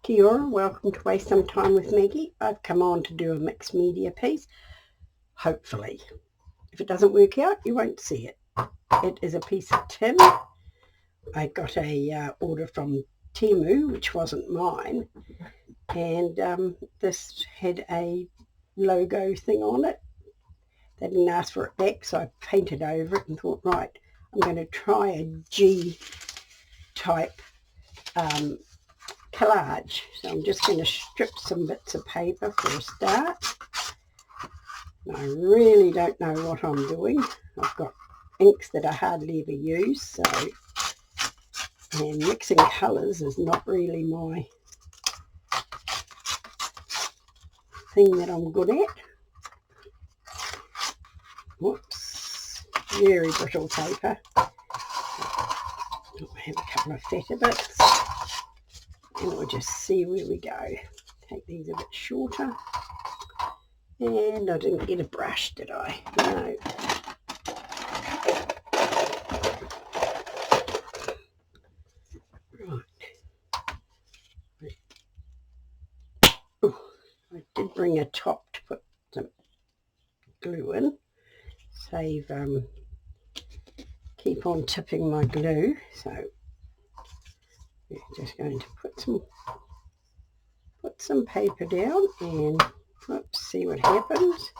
Kia ora, welcome to Waste Some Time with Maggie. I've come on to do a mixed media piece, hopefully. If it doesn't work out, you won't see it. It is a piece of tin. I got a order from Temu, which wasn't mine, and this had a logo thing on it. They didn't ask for it back, so I painted over it and thought, right, I'm going to try a G-type collage. So I'm just going to strip some bits of paper for a start. I really don't know what I'm doing. I've got inks that I hardly ever use, and mixing colours is not really my thing that I'm good at. Whoops, very brittle paper. I'll have a couple of fatter bits and we'll just see where we go. Take these a bit shorter. And I didn't get a brush, did I? No. Right. Oh, I did bring a top to put some glue in. Save, keep on tipping my glue. So we're just going to put some paper down and oops, see what happens.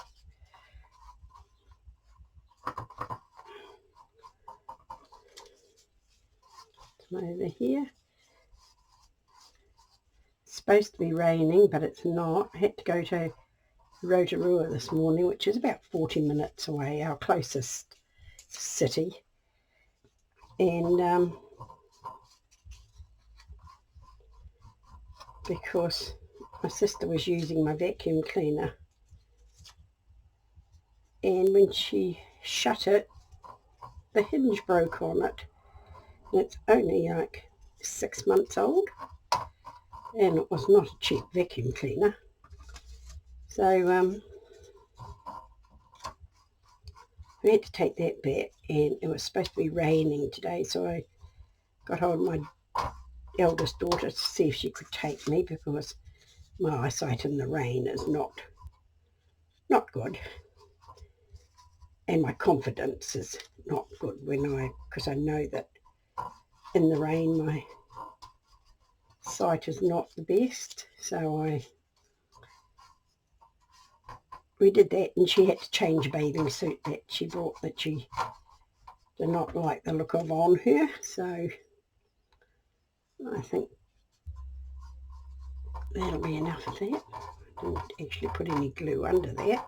Come over here. It's supposed to be raining, but it's not. I had to go to Rotorua this morning, which is about 40 minutes away, our closest city. And because my sister was using my vacuum cleaner, and when she shut it, the hinge broke on it. And it's only like 6 months old, and it was not a cheap vacuum cleaner. So we had to take that back, and it was supposed to be raining today, so I got hold of my eldest daughter to see if she could take me, because my eyesight in the rain is not good, and my confidence is not good because I know that in the rain my sight is not the best. So we did that, and she had to change a bathing suit that she brought that she did not like the look of on her. So I think that'll be enough of that. I didn't actually put any glue under that.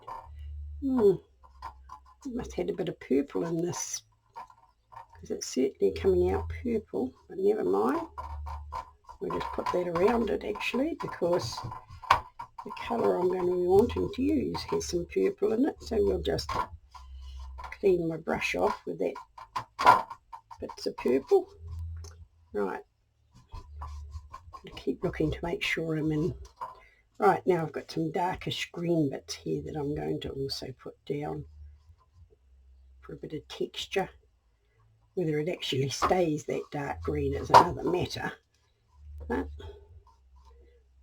Must have had a bit of purple in this, because it's certainly coming out purple, but never mind. We'll just put that around it actually, because the colour I'm going to be wanting to use has some purple in it, so we'll just clean my brush off with that bits of purple. Right, I'll keep looking to make sure I'm in. Right, now I've got some darkish green bits here that I'm going to also put down for a bit of texture. Whether it actually stays that dark green is another matter, but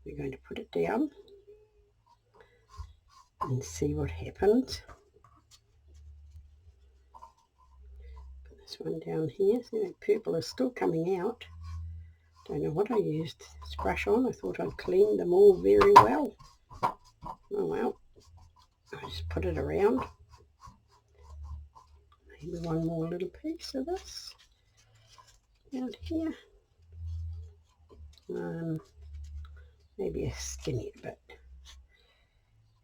we're going to put it down and see what happens. Put this one down here. See, that purple is still coming out. Don't know what I used this brush on. I thought I'd cleaned them all very well. Oh well, I just put it around. Maybe one more little piece of this out here. Maybe a skinnier bit.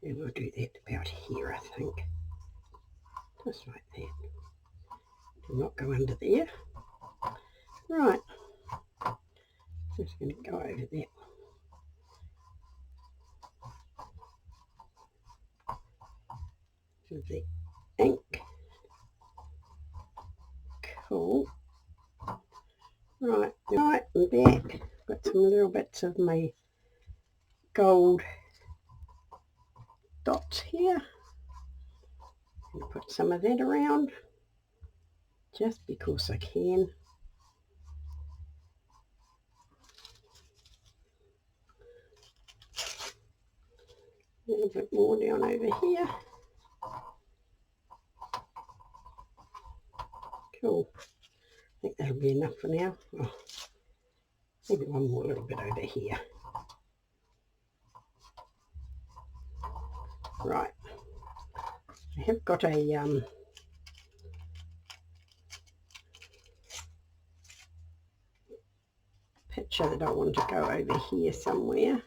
And we'll do that about here, I think. Just like that. Do not go under there. Right. Just going to go over that. With the ink. Cool. Right, I'm back. Got some little bits of my gold dots here. And put some of that around, just because I can. little bit more down over here. Cool. I think that'll be enough for now. Oh, maybe one more little bit over here. Right. I have got a picture that I want to go over here somewhere.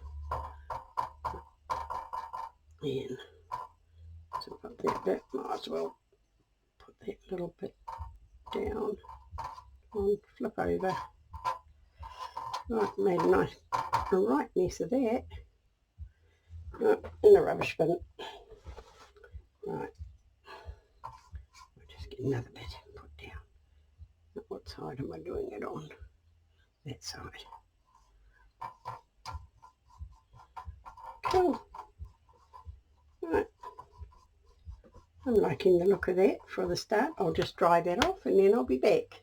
And so I've got that bit, might as well put that little bit down and flip over. Right, made a nice, right mess of that. Right, in the rubbish bin. Right, I'll just get another bit put down. What side am I doing it on? That side. Cool. Right. I'm liking the look of that for the start. I'll just dry that off and then I'll be back.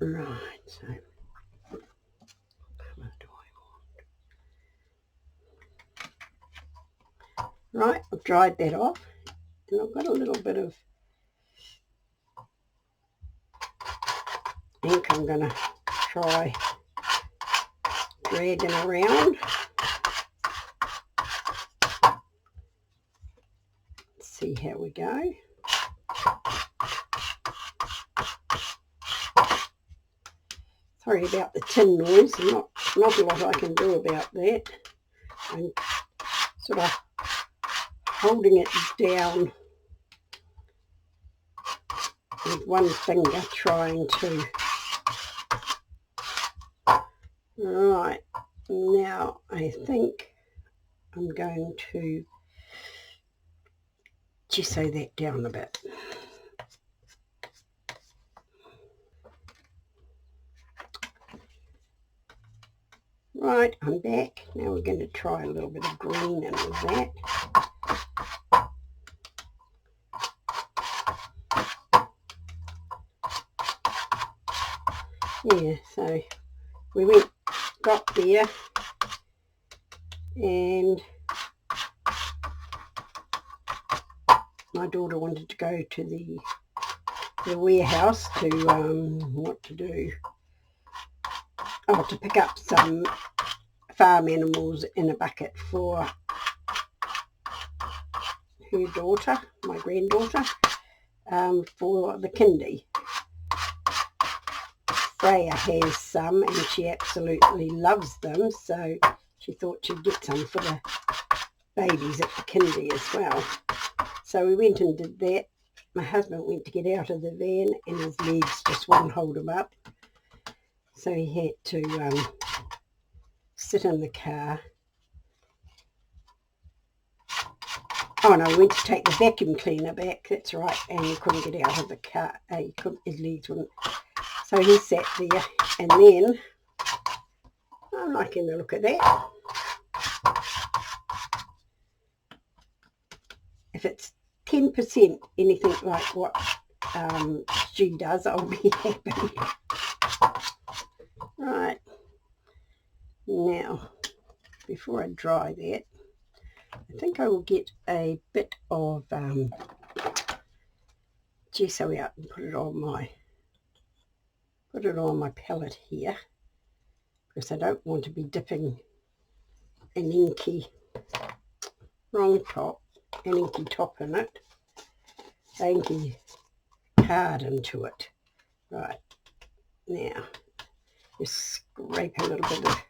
Right, so what colour do I want? Right, I've dried that off and I've got a little bit of ink I'm going to try dragging around. Let's see how we go. Sorry about the tin noise, not a lot I can do about that. I'm sort of holding it down with one finger, trying to. Right, now I think I'm going to gesso that down a bit. Right, I'm back. Now we're going to try a little bit of green in with that. Yeah, so we got there and my daughter wanted to go to the warehouse to, what to do? Oh, to pick up some farm animals in a bucket for her daughter, my granddaughter, for the kindy. Freya has some and she absolutely loves them, so she thought she'd get some for the babies at the kindy as well. So we went and did that. My husband went to get out of the van and his legs just wouldn't hold him up. So he had to sit in the car. Oh no, we went to take the vacuum cleaner back, that's right, and he couldn't get out of the car. His legs wouldn't. So he sat there, and then I'm liking the look of that. If it's 10% anything like what she does, I'll be happy. Right, now before I dry that, I think I will get a bit of gesso out and put it on my palette here, because I don't want to be dipping an inky top in it, an inky card into it. Right, now just scrape a little bit of,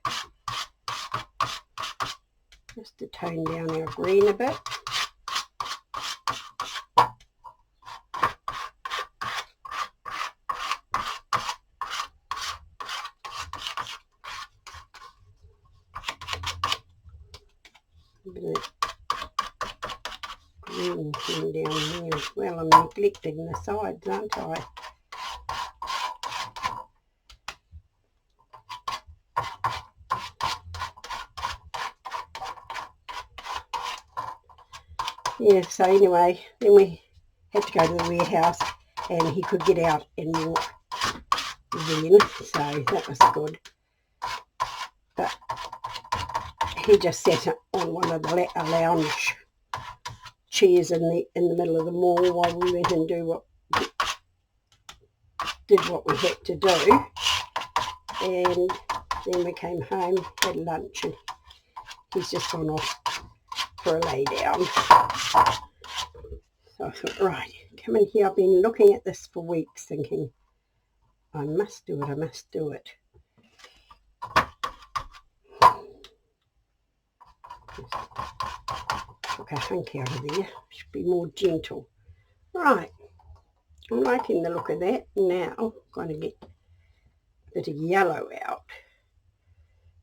just to tone down our green a bit. Coming down there as well. I'm neglecting the sides, aren't I? Yeah, so anyway, then we had to go to the warehouse and he could get out and walk then, so that was good. But he just sat on one of the lounge chairs in the middle of the mall while we went and did what we had to do, and then we came home, had lunch, and he's just gone off for a lay down. So I thought, right, come in here. I've been looking at this for weeks thinking, I must do it, I must do it. Took a hunk out of there, should be more gentle. Right, I'm liking the look of that. Now I'm going to get a bit of yellow out,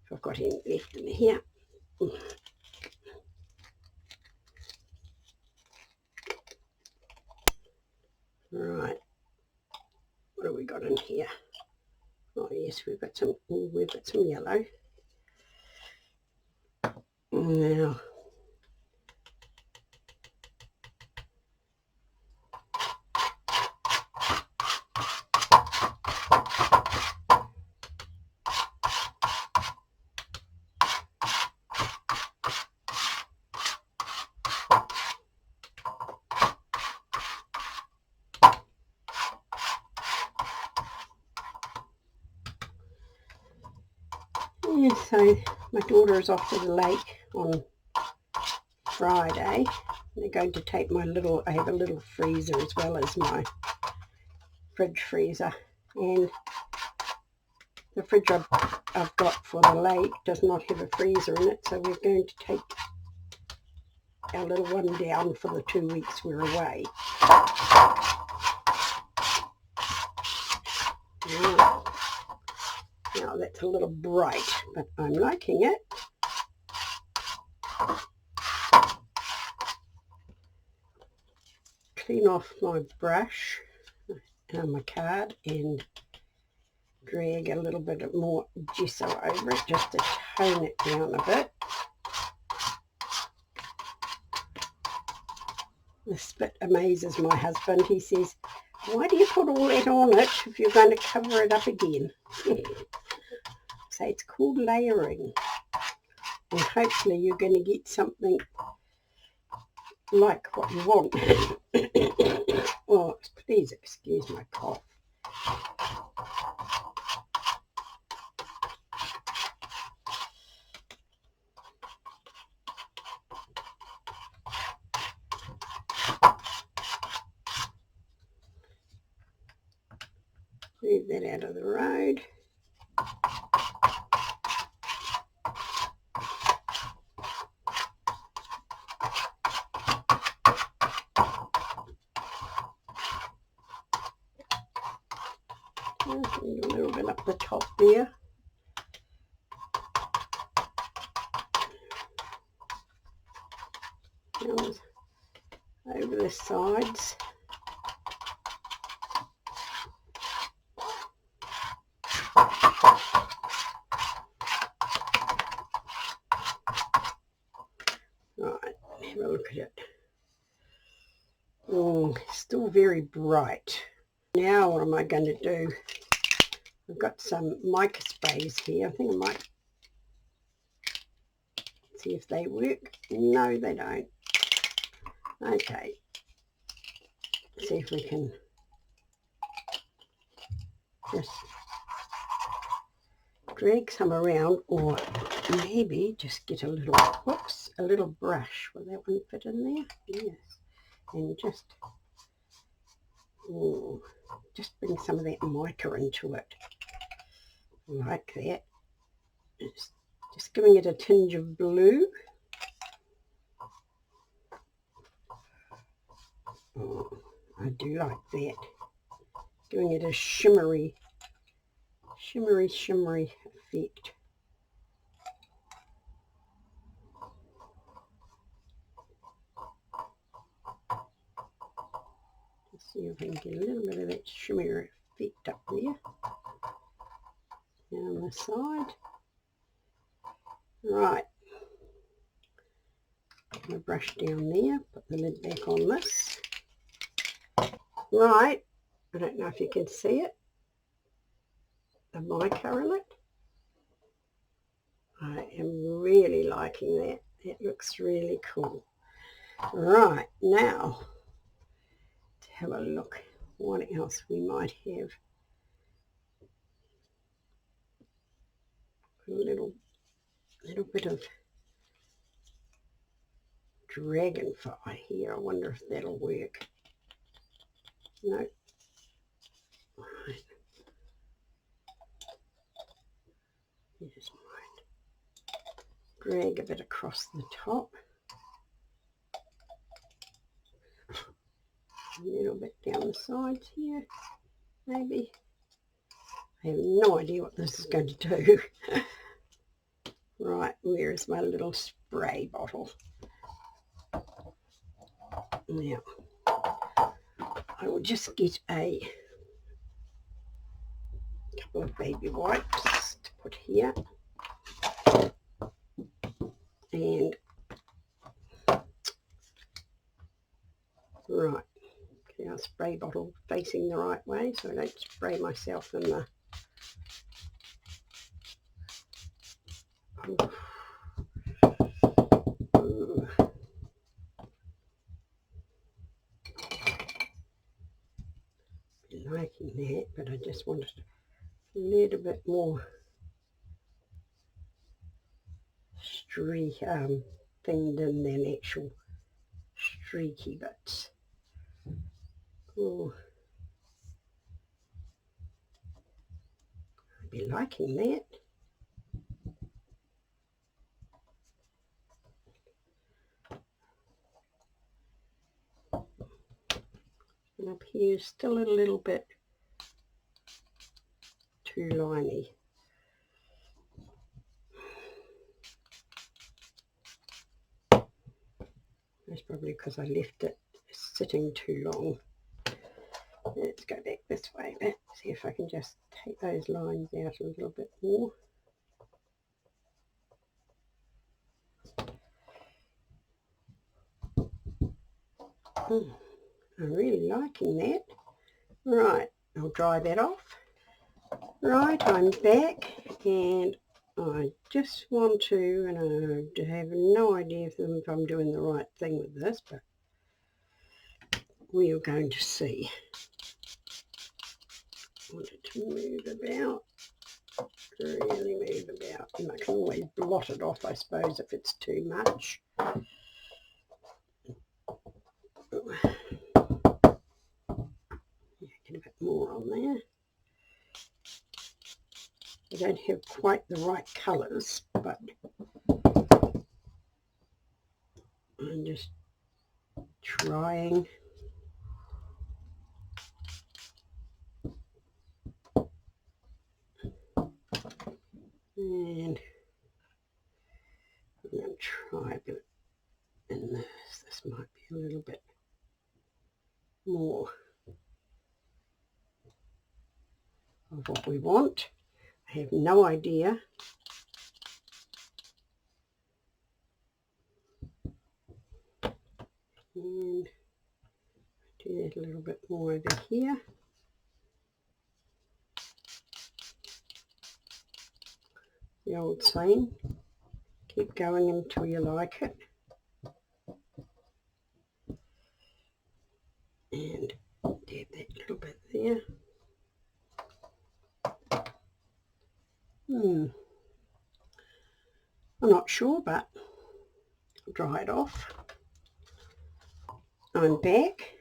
if I've got any left in here. Right, what have we got in here? Oh yes, we've got some yellow. Now yeah, so my daughter is off to the lake on Friday. They're going to take I have a little freezer as well as my fridge freezer, and the fridge I've got for the lake does not have a freezer in it, so we're going to take our little one down for the 2 weeks we're away. Now that's a little bright, but I'm liking it. Clean off my brush and my card and drag a little bit more gesso over it just to tone it down a bit. This bit amazes my husband. He says, why do you put all that on it if you're going to cover it up again? So it's called layering, and hopefully you're going to get something like what you want. Oh, please excuse my cough. Move that out of the road. A little bit up the top there. Over the sides. Right, have a look at it. Oh, still very bright. Now what am I going to do? I've got some mica sprays here. I think I might see if they work. No, they don't. Okay. See if we can just drag some around, or maybe just get a little brush. Will that one fit in there? Yes. And just bring some of that mica into it, like that. Just giving it a tinge of blue. Oh, I do like that. Giving it a shimmery effect. See if I can get a little bit of that shimmer effect up there. And on the side. Right. I'm going to brush down there, put the lid back on this. Right. I don't know if you can see it. The mica in it. I am really liking that. It looks really cool. Right, now to have a look what else we might have. A little bit of dragonfly here. I wonder if that'll work. No. Right. Just might drag a bit across the top. A little bit down the sides here, maybe. I have no idea what this is going to do. Right, where is my little spray bottle? Now, I will just get a couple of baby wipes to put here. And, right, get our spray bottle facing the right way so I don't spray myself in the... Ooh. Liking that, but I just wanted a little bit more thing than actual streaky bits. Oh, I'd be liking that. And up here is still a little bit too liney. That's probably because I left it sitting too long. Let's go back this way a bit, see if I can just take those lines out a little bit more. I'm really liking that. Right, I'll dry that off. Right, I'm back and I just want to, and I have no idea if I'm doing the right thing with this, but we are going to see. I want it to move about, really move about, and I can always blot it off, I suppose, if it's too much. Get a bit more on there. I don't have quite the right colours, but I'm just trying. And I'm going to try a bit in this. This might be a little bit more of what we want. I have no idea. And do that a little bit more over here. The old saying, keep going until you like it. And dab that little bit there. I'm not sure, but I'll dry it off. I'm back.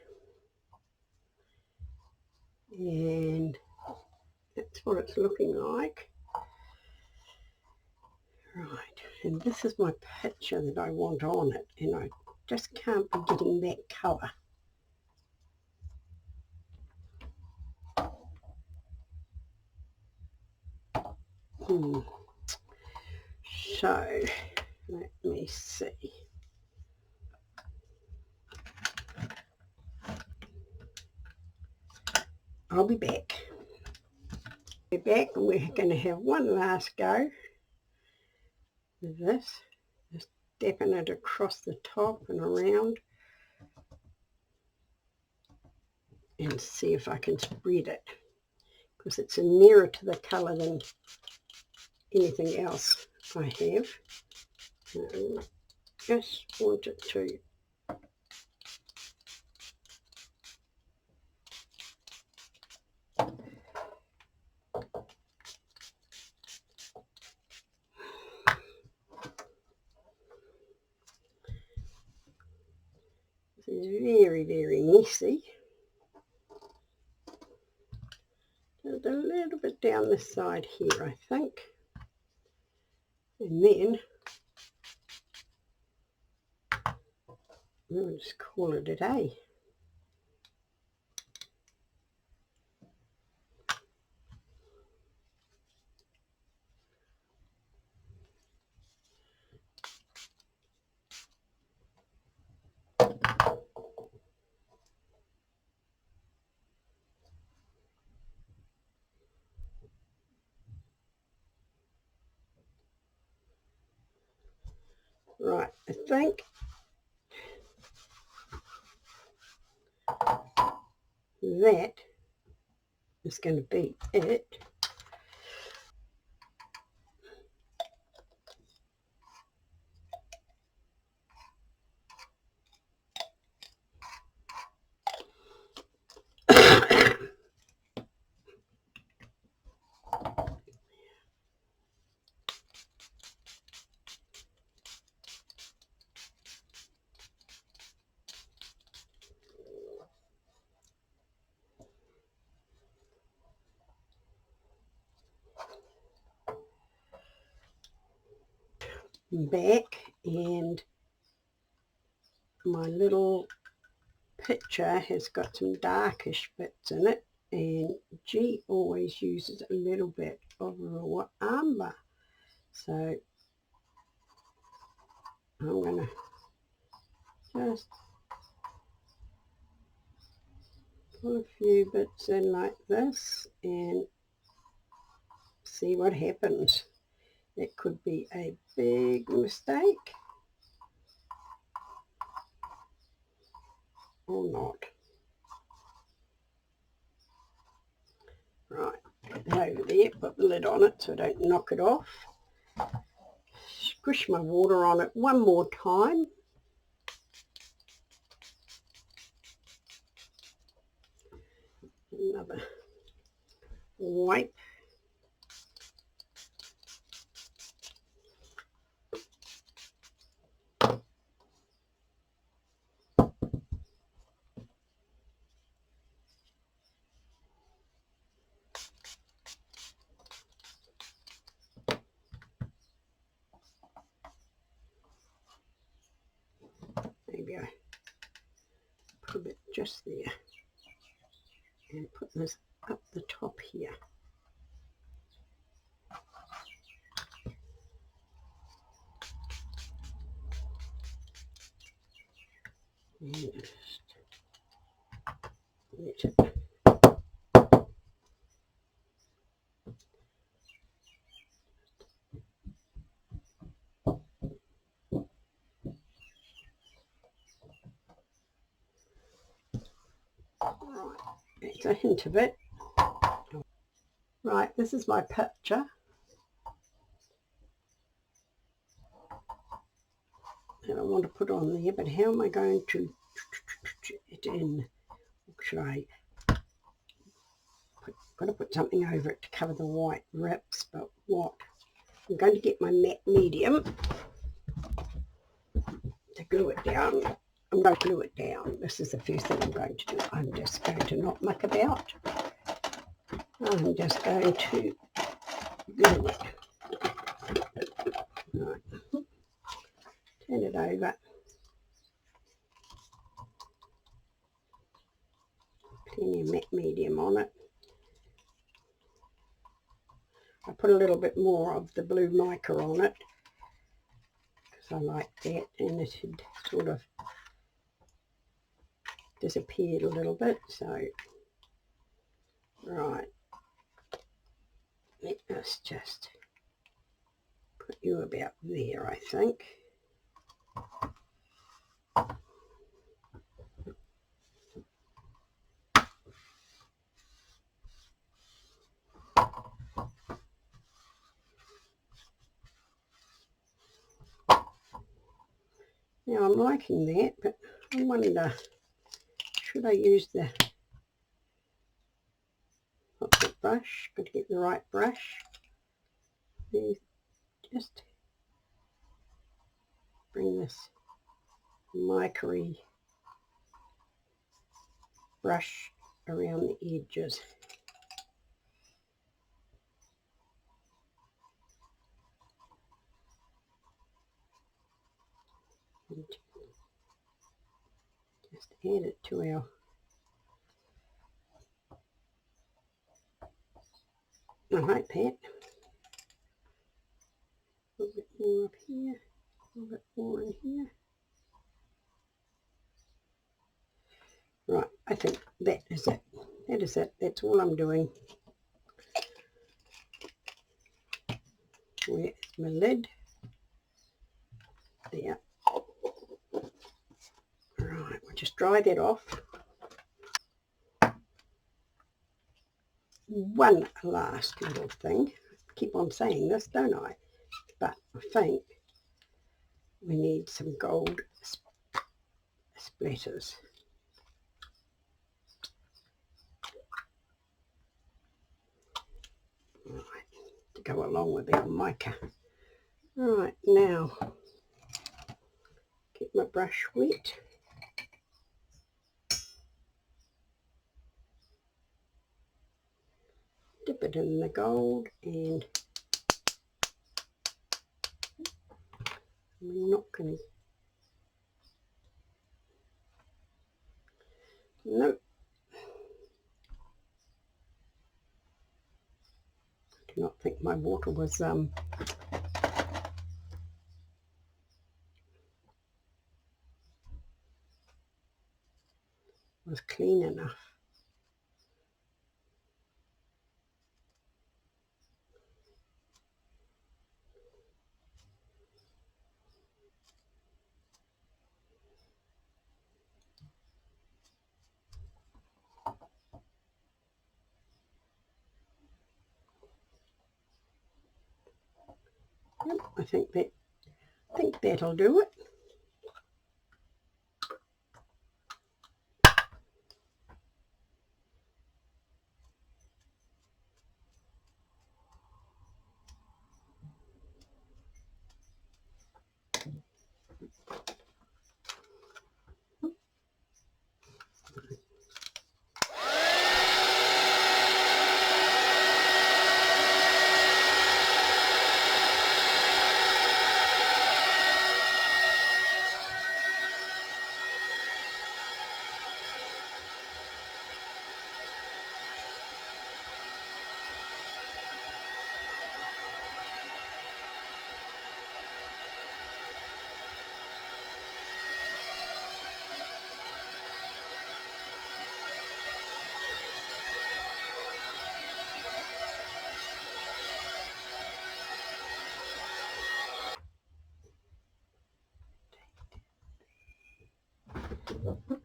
And that's what it's looking like. Right, and this is my picture that I want on it, and I just can't be getting that colour. So, let me see. I'll be back. We're back and we're going to have one last go with this. Just dapping it across the top and around and see if I can spread it, because it's nearer to the colour than anything else I have. Just want it to this is very, very messy. Just a little bit down this side here, I think. And then we'll just call it a day. Right, I think that is going to be it. Back, and my little picture has got some darkish bits in it, and G always uses a little bit of raw amber, so I'm going to just pull a few bits in like this and see what happens. It could be a big mistake or not. Right, put that over there, put the lid on it so I don't knock it off. Squish my water on it one more time. Another wipe. Maybe I put a bit just there and put this up the top here. And just let it. Right, that's a hint of it. Right, this is my picture. And I want to put on there, but how am I going to it in? Should I got to put something over it to cover the white rips, but what? I'm going to get my matte medium to glue it down. I'm going to glue it down. This is the first thing I'm going to do. I'm just going to not muck about. I'm just going to glue it. Right. Turn it over. Plenty of matte medium on it. I put a little bit more of the blue mica on it because I like that, and it had sort of disappeared a little bit, so Right, let us just put you about there, I think. Now I'm liking that, but I wonder, should I use the brush? Got to get the right brush. Just bring this mica-y brush around the edges. And just add it to our like that. A little bit more up here, a little bit more in here. Right, I think that is it. That is it. That's all I'm doing. Where is my lid? There. Right, we'll just dry that off. One last little thing. I keep on saying this, don't I? But I think we need some gold splatters. Right, to go along with our mica. Right, now get my brush wet. Dip it in the gold, and we're not going to... Nope. I do not think my water was clean enough. Yep, I think that'll do it.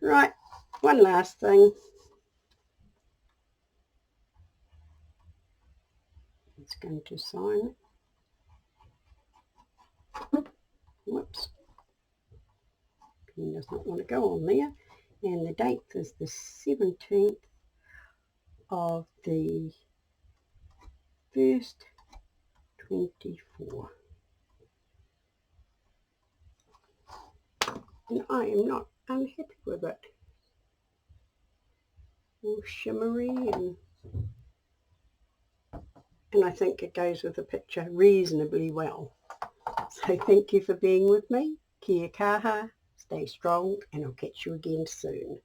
Right, one last thing. It's going to sign it. Whoops. Pen does not want to go on there. And the date is the 17th of the 1st, 24. And I am not unhappy with it. All shimmery, and I think it goes with the picture reasonably well. So thank you for being with me. Kia kaha, stay strong, and I'll catch you again soon.